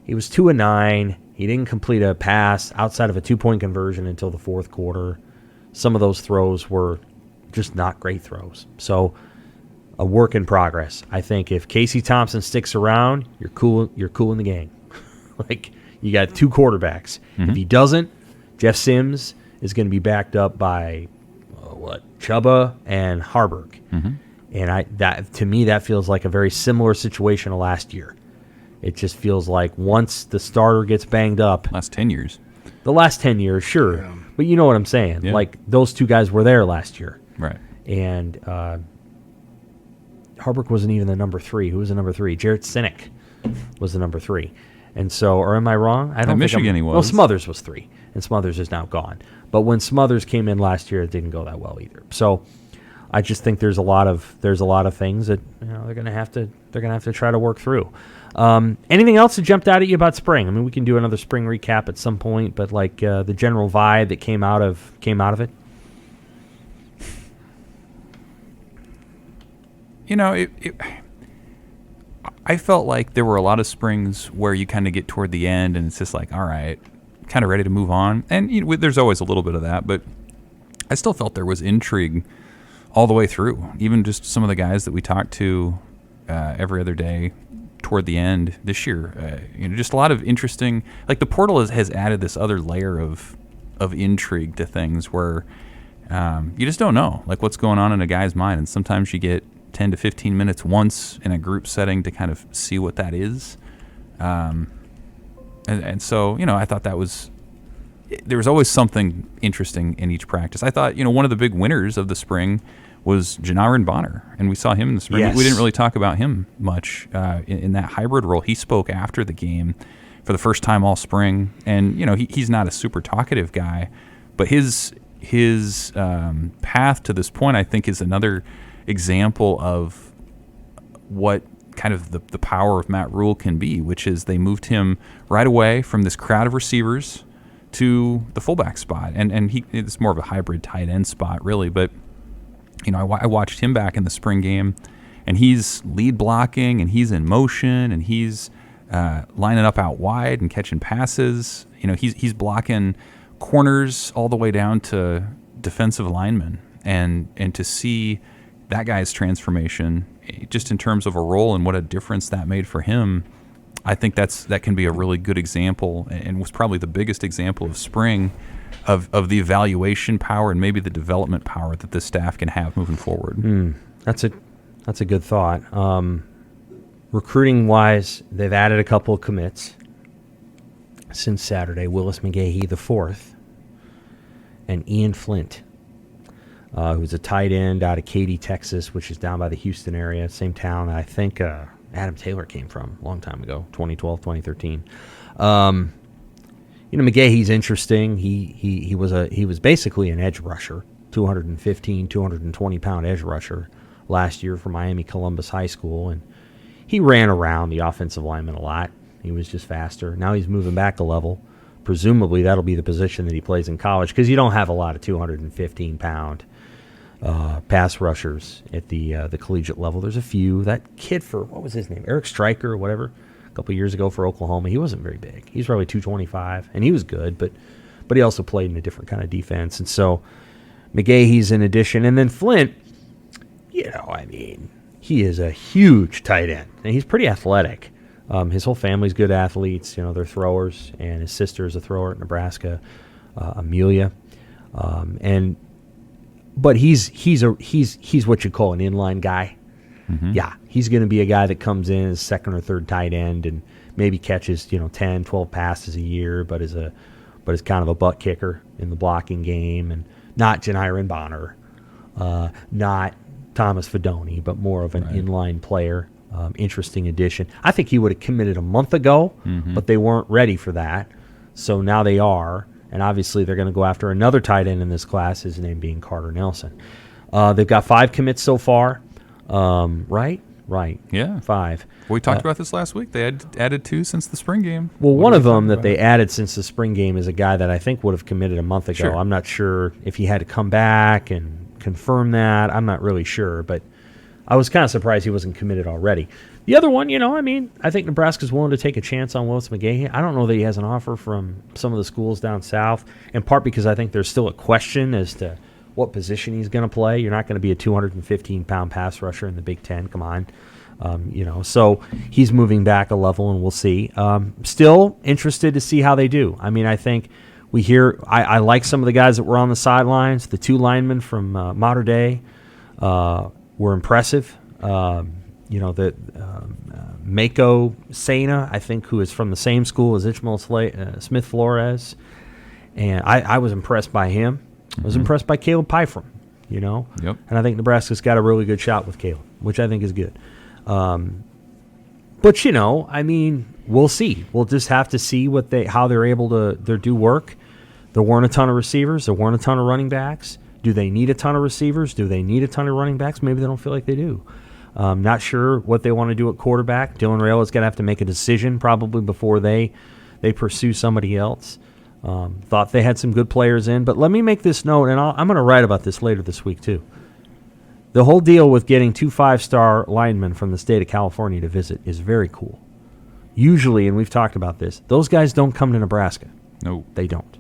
He was 2-9. He didn't complete a pass outside of a 2-point conversion until the 4th quarter. Some of those throws were just not great throws. So a work in progress. I think if Casey Thompson sticks around, you're cool in the game. Like, you got 2 quarterbacks. If he doesn't, Jeff Sims is going to be backed up by Chuba and Harburg. And to me, that feels like a very similar situation to last year. It just feels like once the starter gets banged up. Last 10 years. The last 10 years, sure. Yeah. But you know what I'm saying. Yeah. Like, those 2 guys were there last year. Right. And Harburg wasn't even the number 3. Who was the number 3? Jarrett Sinek was the number 3. And so, or am I wrong? I don't think Michigan he was. Well, Smothers was 3, and Smothers is now gone. But when Smothers came in last year, it didn't go that well either. So I just think there's a lot of things that they're going to have to try to work through. Anything else that jumped out at you about spring? I mean, we can do another spring recap at some point, but like the general vibe that came out of it. I felt like there were a lot of springs where you kind of get toward the end and it's just like, all right, kind of ready to move on. And there's always a little bit of that, but I still felt there was intrigue all the way through. Even just some of the guys that we talked to every other day toward the end this year, just a lot of interesting. Like the portal has added this other layer of intrigue to things where you just don't know like what's going on in a guy's mind, and sometimes you get 10 to 15 minutes once in a group setting to kind of see what that is. And so, I thought there was always something interesting in each practice. I thought, one of the big winners of the spring was Janarin Bonner, and we saw him in the spring. Yes. We didn't really talk about him much in that hybrid role. He spoke after the game for the first time all spring, and he's not a super talkative guy, but his path to this point, I think, is another example of what kind of the power of Matt Rule can be, which is they moved him right away from this crowd of receivers to the fullback spot, and it's more of a hybrid tight end spot, really. But I watched him back in the spring game, and he's lead blocking, and he's in motion, and he's lining up out wide and catching passes. He's blocking corners all the way down to defensive linemen, and to see that guy's transformation, just in terms of a role and what a difference that made for him, I think that can be a really good example, and was probably the biggest example of spring of the evaluation power and maybe the development power that this staff can have moving forward. That's a good thought. Recruiting wise, they've added a couple of commits since Saturday. Willis McGahee the fourth, and Ian Flint, who's a tight end out of Katy, Texas, which is down by the Houston area, same town I think Adam Taylor came from a long time ago, 2012, 2013. McGahee's interesting. He was basically an edge rusher, 215, 220-pound edge rusher last year for Miami Columbus High School, and he ran around the offensive lineman a lot. He was just faster. Now he's moving back a level. Presumably that'll be the position that he plays in college, because you don't have a lot of 215-pound pass rushers at the collegiate level. There's a few. That kid what was his name? Eric Stryker or whatever, a couple years ago for Oklahoma. He wasn't very big. He's probably 225, and he was good, but he also played in a different kind of defense. And so McGahee's an addition. And then Flint, he is a huge tight end, and he's pretty athletic. His whole family's good athletes. They're throwers, and his sister is a thrower at Nebraska, Amelia. But he's what you call an inline guy. Mm-hmm. Yeah, he's going to be a guy that comes in as second or third tight end and maybe catches 10, 12 passes a year, but is kind of a butt kicker in the blocking game, and not Janiron Bonner, not Thomas Fedoni, but more of an inline player. Interesting addition. I think he would have committed a month ago, but they weren't ready for that, so now they are. And obviously they're going to go after another tight end in this class, his name being Carter Nelson. They've got 5 commits so far, right? Right. Yeah. 5. We talked about this last week. They had added 2 since the spring game. Well, one of them that they added since the spring game is a guy that I think would have committed a month ago. Sure. I'm not sure if he had to come back and confirm that. I'm not really sure, but I was kind of surprised he wasn't committed already. The other one, I think Nebraska's willing to take a chance on Willis McGahee. I don't know that he has an offer from some of the schools down south, in part because I think there's still a question as to what position he's going to play. You're not going to be a 215-pound pass rusher in the Big Ten. Come on. So he's moving back a level, and we'll see. Still interested to see how they do. I think we hear I like some of the guys that were on the sidelines. The 2 linemen from Mater Dei were impressive. Mako Sena, I think, who is from the same school as Ishmael Smith Flores. And I was impressed by him. I was impressed by Caleb Pyfrom, Yep. And I think Nebraska's got a really good shot with Caleb, which I think is good. But, we'll see. We'll just have to see how they're able to do work. There weren't a ton of receivers. There weren't a ton of running backs. Do they need a ton of receivers? Do they need a ton of running backs? Maybe they don't feel like they do. Not sure what they want to do at quarterback. Dylan Raiola is going to have to make a decision probably before they pursue somebody else. Thought they had some good players in. But let me make this note, and I'm going to write about this later this week too. The whole deal with getting 2 5-star linemen from the state of California to visit is very cool. Usually, and we've talked about this, those guys don't come to Nebraska. No. They don't.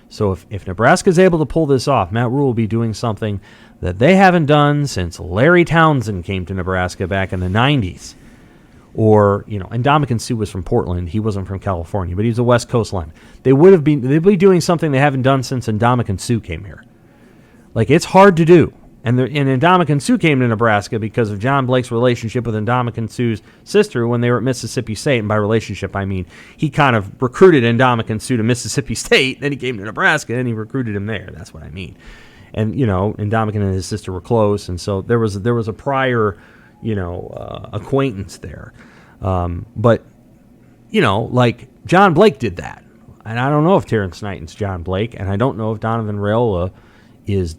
So if Nebraska's able to pull this off, Matt Rule will be doing something that they haven't done since Larry Townsend came to Nebraska back in the 90s. Or, and Ndamukong Suh was from Portland. He wasn't from California, but he was a West Coast lineman. They'd be doing something they haven't done since Ndamukong Suh came here. Like, it's hard to do. And Ndamukong Suh came to Nebraska because of John Blake's relationship with Ndamukong Suh's sister when they were at Mississippi State. And by relationship, I mean he kind of recruited Ndamukong Suh to Mississippi State. Then he came to Nebraska, and he recruited him there. That's what I mean. And, Ndamukong and his sister were close. And so there was a prior, acquaintance there. But, like John Blake did that. And I don't know if Terrence Knighton's John Blake. And I don't know if Donovan Raiola is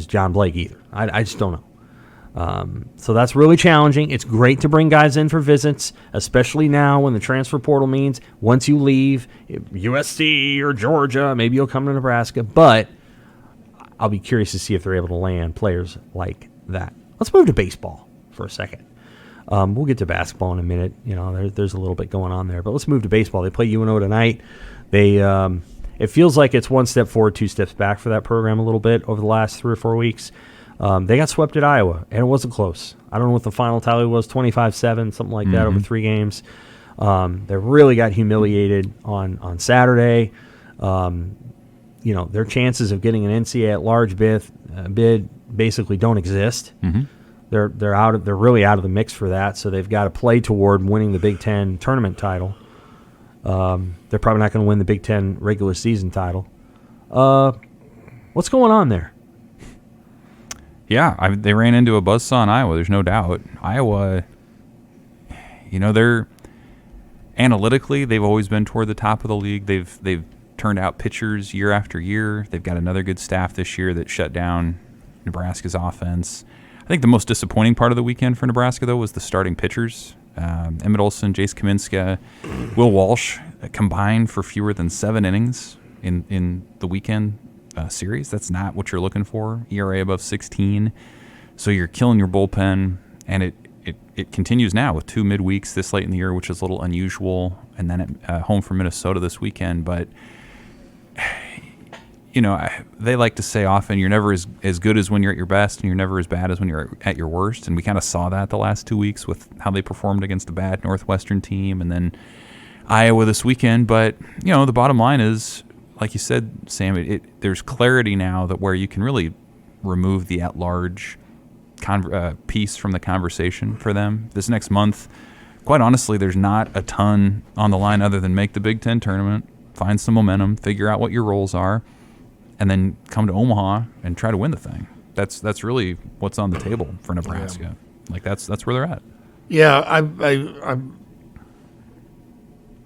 John Blake either. I just don't know. So that's really challenging. It's great to bring guys in for visits, especially now when the transfer portal means once you leave USC or Georgia, maybe you'll come to Nebraska. But I'll be curious to see if they're able to land players like that. Let's move to baseball for a second. We'll get to basketball in a minute. There's a little bit going on there. But let's move to baseball. They play UNO tonight. It feels like it's one step forward, 2 steps back for that program a little bit over the last 3 or 4 weeks. They got swept at Iowa, and it wasn't close. I don't know what the final tally was, 25-7, something like that over 3 games. They really got humiliated on Saturday. Their chances of getting an NCAA at large bid basically don't exist. Mm-hmm. They're really out of the mix for that, so they've got to play toward winning the Big Ten tournament title. They're probably not going to win the Big Ten regular season title. What's going on there? Yeah, they ran into a buzzsaw in Iowa. There's no doubt. Iowa, they're analytically, they've always been toward the top of the league. They've turned out pitchers year after year. They've got another good staff this year that shut down Nebraska's offense. I think the most disappointing part of the weekend for Nebraska, though, was the starting pitchers. Emmett Olson, Jace Kaminska, Will Walsh combined for fewer than 7 innings in the weekend series. That's not what you're looking for. ERA above 16. So you're killing your bullpen, and it continues now with 2 midweeks this late in the year, which is a little unusual, and then at home for Minnesota this weekend. But they like to say often you're never as good as when you're at your best, and you're never as bad as when you're at your worst. And we kind of saw that the last 2 weeks with how they performed against a bad Northwestern team and then Iowa this weekend. But, the bottom line is, like you said, Sam, there's clarity now that where you can really remove the at-large piece from the conversation for them. This next month, quite honestly, there's not a ton on the line other than make the Big Ten tournament, find some momentum, figure out what your roles are, and then come to Omaha and try to win the thing. That's really what's on the table for Nebraska. Yeah. Like that's where they're at. Yeah,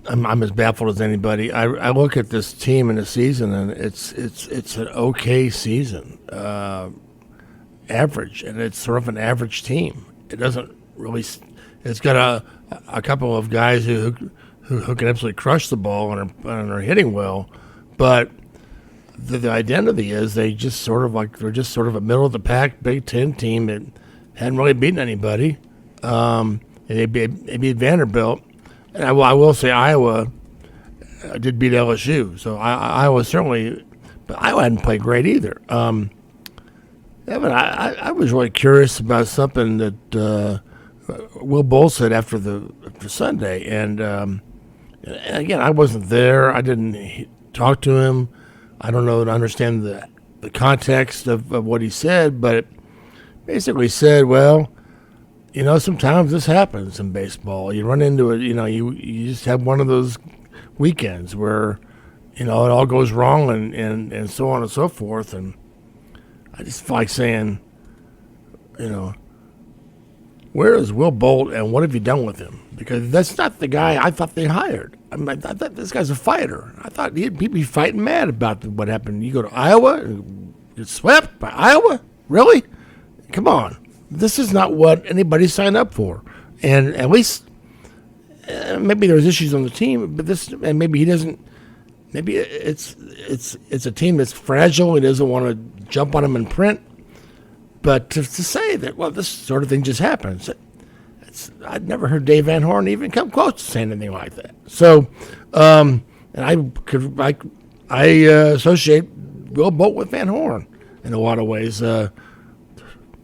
I'm as baffled as anybody. I look at this team in the season, and it's an okay season, average, and it's sort of an average team. It doesn't really. It's got a couple of guys who can absolutely crush the ball and are hitting well, but the identity is they're just sort of a middle of the pack Big Ten team that hadn't really beaten anybody. They beat Vanderbilt, and I will say Iowa did beat LSU, so Iowa certainly, but Iowa hadn't played great either. Evan, I was really curious about something that Will Bolt said after Sunday, and again, I wasn't there. I didn't talk to him. I don't know to understand the context of what he said, but it basically said, well, sometimes this happens in baseball. You run into it, you just have one of those weekends where, it all goes wrong and so on and so forth. And I just feel like saying, where is Will Bolt and what have you done with him? Because that's not the guy I thought they hired. I thought this guy's a fighter. I thought he'd be fighting mad about what happened. You go to Iowa and get swept by Iowa? Really? Come on. This is not what anybody signed up for. And at least maybe there's issues on the team, but maybe he doesn't. Maybe it's a team that's fragile. He doesn't want to jump on them in print. But to say that, well, this sort of thing just happens, I'd never heard Dave Van Horn even come close to saying anything like that. So, and I associate Will Bolt with Van Horn in a lot of ways.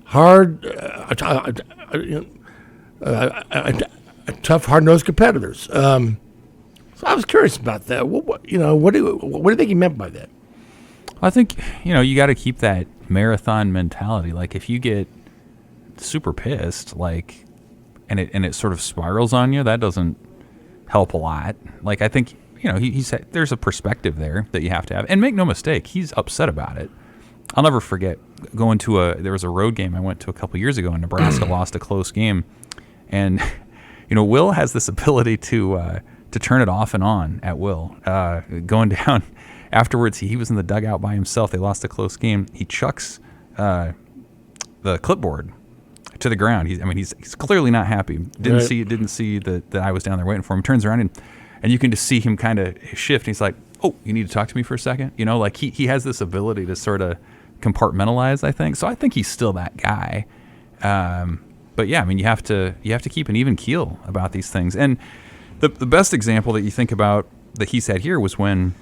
Hard, tough, hard-nosed competitors. So I was curious about that. What do you think he meant by that? I think you got to keep that marathon mentality. Like if you get super pissed, and it sort of spirals on you, that doesn't help a lot. Like I think he said there's a perspective there that you have to have, and make no mistake, he's upset about it. I'll never forget going to there was a road game I went to a couple years ago, and Nebraska lost a close game, and Will has this ability to turn it off and on at will. Going down afterwards, he was in the dugout by himself. They lost a close game. He chucks the clipboard to the ground. He's clearly not happy. Didn't see that I was down there waiting for him. Turns around and you can just see him kind of shift. He's like, "Oh, you need to talk to me for a second?" Like he has this ability to sort of compartmentalize, I think. So I think he's still that guy. But yeah, you have to keep an even keel about these things. And the best example that you think about that he's had here was when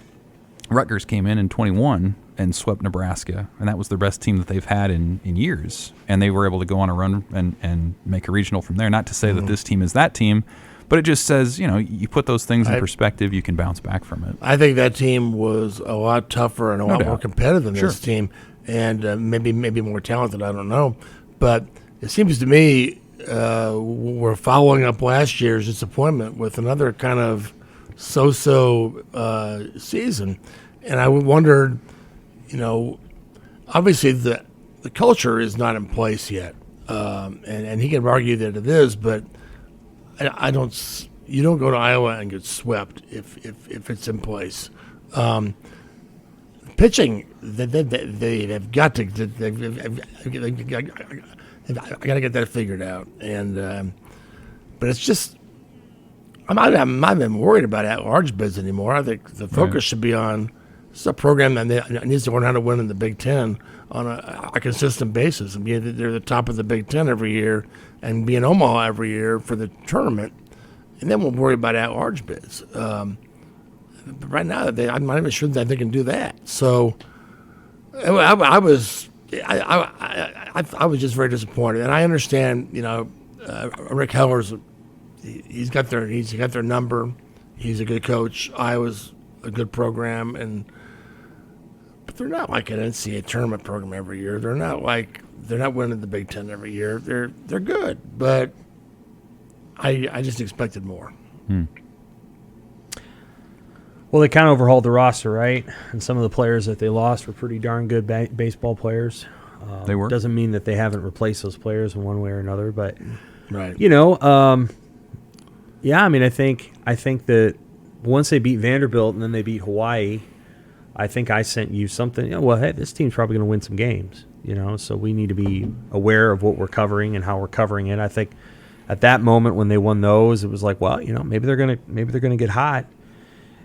Rutgers came in 21 and swept Nebraska, and that was their best team that they've had in years. And they were able to go on a run and make a regional from there. Not to say that this team is that team, but it just says, you put those things in perspective, you can bounce back from it. I think that team was a lot tougher and a lot more competitive than this team, and maybe more talented, I don't know. But it seems to me we're following up last year's disappointment with another kind of so-so season. And I wondered, obviously the culture is not in place yet, and he can argue that it is, but I don't. You don't go to Iowa and get swept if it's in place. Pitching, they've got to. I got to get that figured out, and but it's just. I'm not even worried about at-large bids anymore. I think the focus should be on this is a program that needs to learn how to win in the Big Ten on a consistent basis. They're the top of the Big Ten every year and be in Omaha every year for the tournament, and then we'll worry about at-large bids. But right now, I'm not even sure that they can do that. So I was just very disappointed, and I understand. Rick Heller's. He's got their number. He's a good coach. Iowa's a good program, but they're not like an NCAA tournament program every year. They're not winning the Big Ten every year. They're good, but I just expected more. Well, they kind of overhauled the roster, right? And some of the players that they lost were pretty darn good baseball players. They were. Doesn't mean that they haven't replaced those players in one way or another, but right. Yeah, I think that once they beat Vanderbilt and then they beat Hawaii, I think I sent you something. Hey, this team's probably going to win some games. So we need to be aware of what we're covering and how we're covering it. I think at that moment when they won those, it was like, well, maybe they're gonna get hot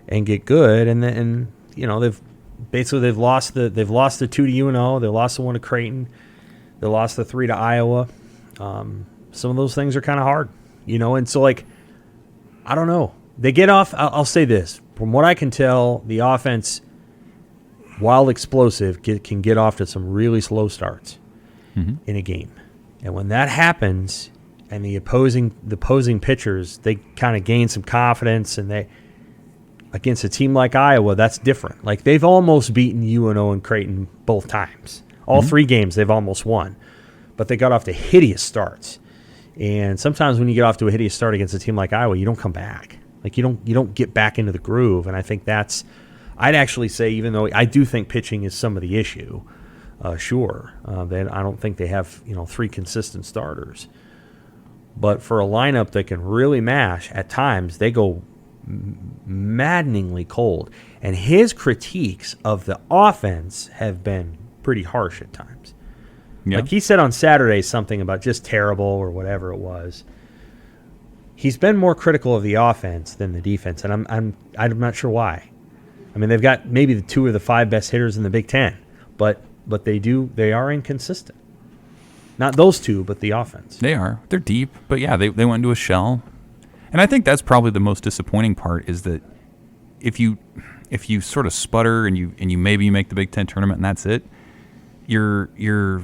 and get good, and then they've lost the 2 to UNO, they lost the 1 to Creighton, they lost the 3 to Iowa. Some of those things are kind of hard, and so I don't know. They get off. I'll say this. From what I can tell, the offense, while explosive, can get off to some really slow starts in a game. And when that happens, and the opposing pitchers, they kind of gain some confidence, and they against a team like Iowa, that's different. They've almost beaten UNO and Creighton both times. All 3 games they've almost won, but they got off to hideous starts. And sometimes when you get off to a hideous start against a team like Iowa, you don't come back. You don't get back into the groove. And I think I'd actually say, even though I do think pitching is some of the issue, sure. I don't think they have 3 consistent starters. But for a lineup that can really mash, at times they go maddeningly cold. And his critiques of the offense have been pretty harsh at times. Yeah. He said on Saturday something about just terrible or whatever it was. He's been more critical of the offense than the defense, and I'm not sure why. They've got maybe the 2 or the 5 best hitters in the Big Ten, but they are inconsistent. Not those two, but the offense. They are. They're deep, but yeah, they went into a shell. And I think that's probably the most disappointing part is that if you sort of sputter and you maybe make the Big Ten tournament and that's it, you're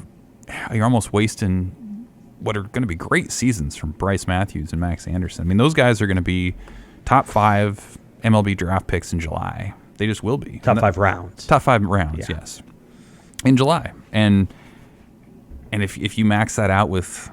almost wasting what are going to be great seasons from Bryce Matthews and Max Anderson. I mean, those guys are going to be top 5 MLB draft picks in July. They just will be. Top 5 rounds. Top 5 rounds, Yeah. yes. In July. And if you max that out with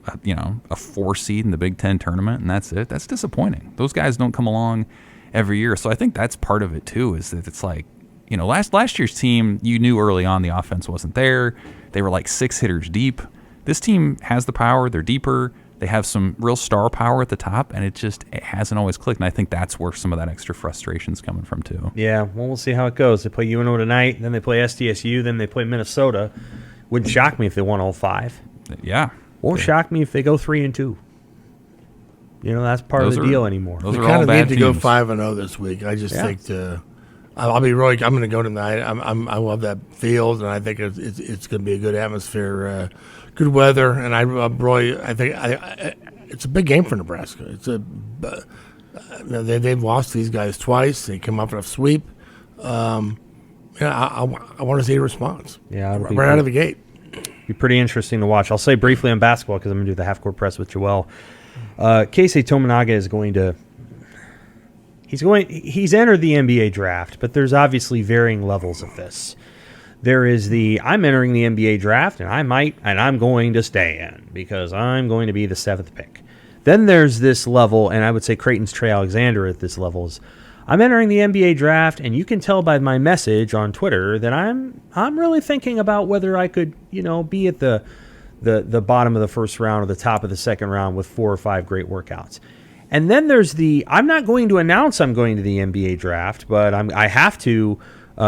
a 4 seed in the Big Ten tournament and that's it, that's disappointing. Those guys don't come along every year. So I think that's part of it too, is that it's like, last year's team, you knew early on the offense wasn't there. They were like 6 hitters deep. This team has the power. They're deeper. They have some real star power at the top, and it hasn't always clicked. And I think that's where some of that extra frustration is coming from too. Yeah, well, we'll see how it goes. They play UNO tonight, then they play SDSU, then they play Minnesota. Wouldn't shock me if they won all 5. Yeah. Won't shock me if they go 3-2. That's part of the deal anymore. Those We are kind all of bad need to go teams. 5-0 this week. I just think I'll be really. I'm going to go tonight. I love that field, and I think it's going to be a good atmosphere, good weather, and I think it's a big game for Nebraska. They've lost these guys twice. They come up with a sweep. I want to see a response. Yeah, it'll be right out of the gate. Be pretty interesting to watch. I'll say briefly on basketball because I'm going to do the half-court press with Joel. Keisei Tominaga is going to he's entered the NBA draft, but there's obviously varying levels of this. There is I'm entering the NBA draft and I'm going to stay in because I'm going to be the 7th pick. Then there's this level, and I would say Creighton's Trey Alexander at this level is I'm entering the NBA draft, and you can tell by my message on Twitter that I'm really thinking about whether I could, be at the bottom of the first round or the top of the second round with 4 or 5 great workouts. And then there's I'm not going to announce I'm going to the NBA draft, but I have to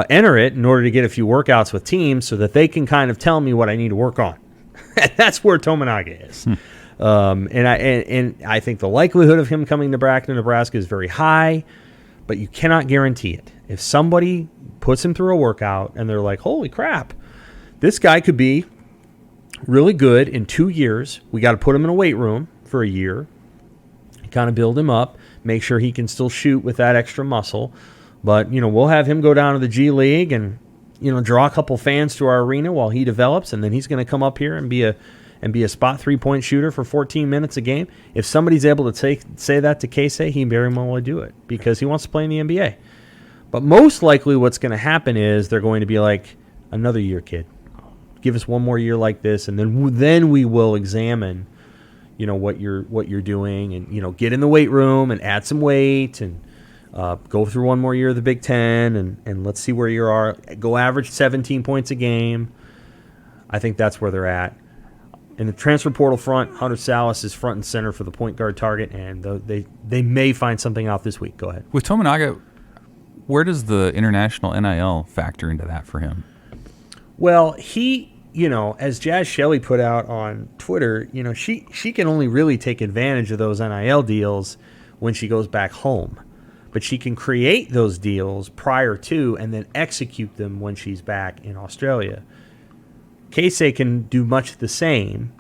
enter it in order to get a few workouts with teams so that they can kind of tell me what I need to work on. That's where Tominaga is. And I think the likelihood of him coming back to Nebraska is very high, but you cannot guarantee it. If somebody puts him through a workout and they're like, holy crap, this guy could be really good in 2 years. We got to put him in a weight room for a year, kind of build him up, make sure he can still shoot with that extra muscle. But, we'll have him go down to the G League and, draw a couple fans to our arena while he develops, and then he's going to come up here and be a spot 3-point shooter for 14 minutes a game. If somebody's able to say that to Keisei, he very well will do it because he wants to play in the NBA. But most likely what's going to happen is they're going to be like, another year, kid. Give us one more year like this, and then we will examine, what you're doing, and get in the weight room and add some weight and go through one more year of the Big Ten, and let's see where you are. Go average 17 points a game. I think that's where they're at. In the transfer portal front, Hunter Salas is front and center for the point guard target, and they may find something out this week. Go ahead. With Tominaga, where does the international NIL factor into that for him? Well, he, as Jazz Shelley put out on Twitter, she can only really take advantage of those NIL deals when she goes back home. But she can create those deals prior to and then execute them when she's back in Australia. Keisei can do much the same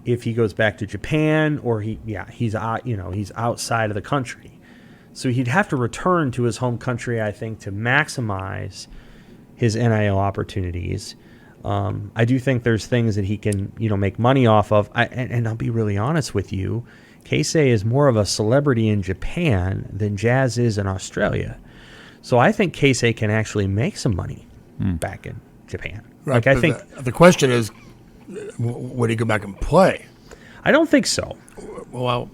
if he goes back to Japan or he's outside of the country. So he'd have to return to his home country, I think, to maximize his NIL opportunities. I do think there's things that he can, make money off of. And I'll be really honest with you, Keisei is more of a celebrity in Japan than Jazz is in Australia. So I think Keisei can actually make some money back in Japan. Right. I think the question is, would he go back and play? I don't think so. Well,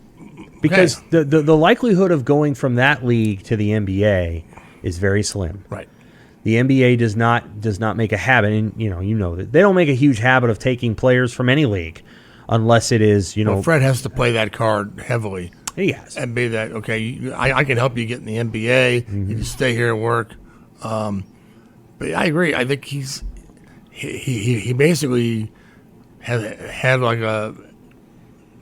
because the likelihood of going from that league to the NBA is very slim. Right. The NBA does not make a habit, and you know that they don't make a huge habit of taking players from any league, unless it is Well, Fred has to play that card heavily. He has. And be that okay. I can help you get in the NBA. You can stay here and work. But I agree. I think he basically had like a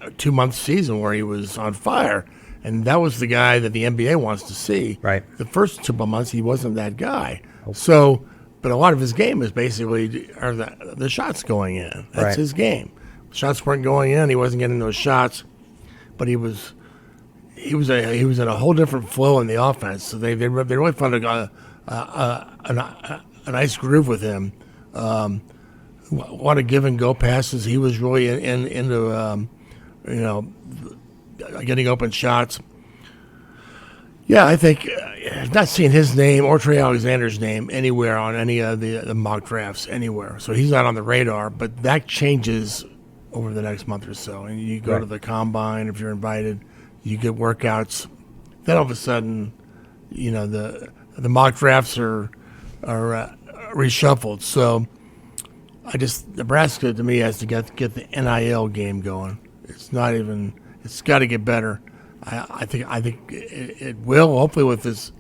2-month season where he was on fire, and that was the guy that the NBA wants to see. Right. The first 2 months he wasn't that guy. So, but a lot of his game is basically are the shots going in. That's Right. his game. shots weren't going in. He wasn't getting those shots, but he was in a whole different flow in the offense. So they really found a nice groove with him. A lot of give and go passes. He was really into getting open shots. Yeah, I think not seeing his name or Trey Alexander's name anywhere on any of the mock drafts anywhere. So he's not on the radar, but that changes over the next month or so. And you go to the combine if you're invited, you get workouts. Then all of a sudden, the mock drafts are reshuffled. So Nebraska to me has to get the NIL game going. It's got to get better. I think it will. Hopefully, with this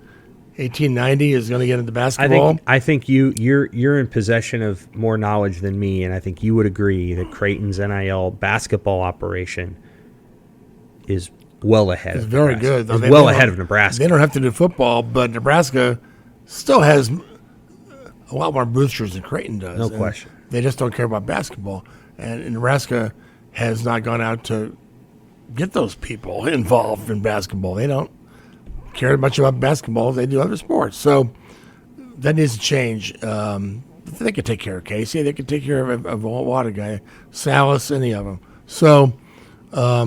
1890 is going to get into basketball. I think you're in possession of more knowledge than me, and I think you would agree that Creighton's NIL basketball operation is well ahead. It's of very Nebraska. good. It's well ahead of Nebraska. They don't have to do football, but Nebraska still has a lot more boosters than Creighton does. No question. They just don't care about basketball, and Nebraska has not gone out to get those people involved in basketball. They don't care much about basketball as they do other sports. So that needs to change. They could take care of Casey. They could take care of a lot of guys. Salas, any of them. So a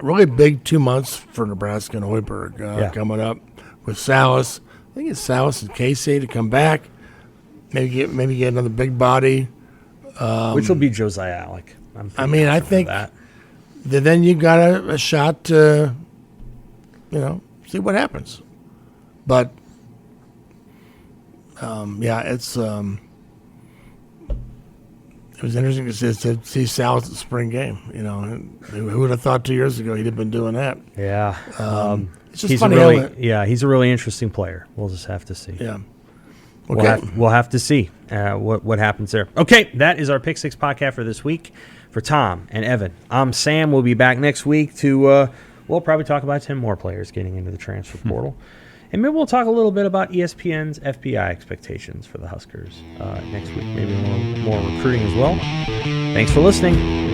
really big 2 months for Nebraska and Hoiberg coming up with Salas. I think it's Salas and Casey to come back. Maybe get another big body. Which will be Josiah Alec. I think that. Then you got a shot to, see what happens. But, it was interesting to see Salas at the spring game. Who would have thought 2 years ago he'd have been doing that? Yeah. It's just funny. He's a really interesting player. We'll just have to see. Yeah. Okay. We'll have to see what happens there. Okay, that is our Pick Six podcast for this week. For Tom and Evan, I'm Sam. We'll be back next week to we'll probably talk about 10 more players getting into the transfer portal. And maybe we'll talk a little bit about ESPN's FBI expectations for the Huskers next week. Maybe a little more recruiting as well. Thanks for listening.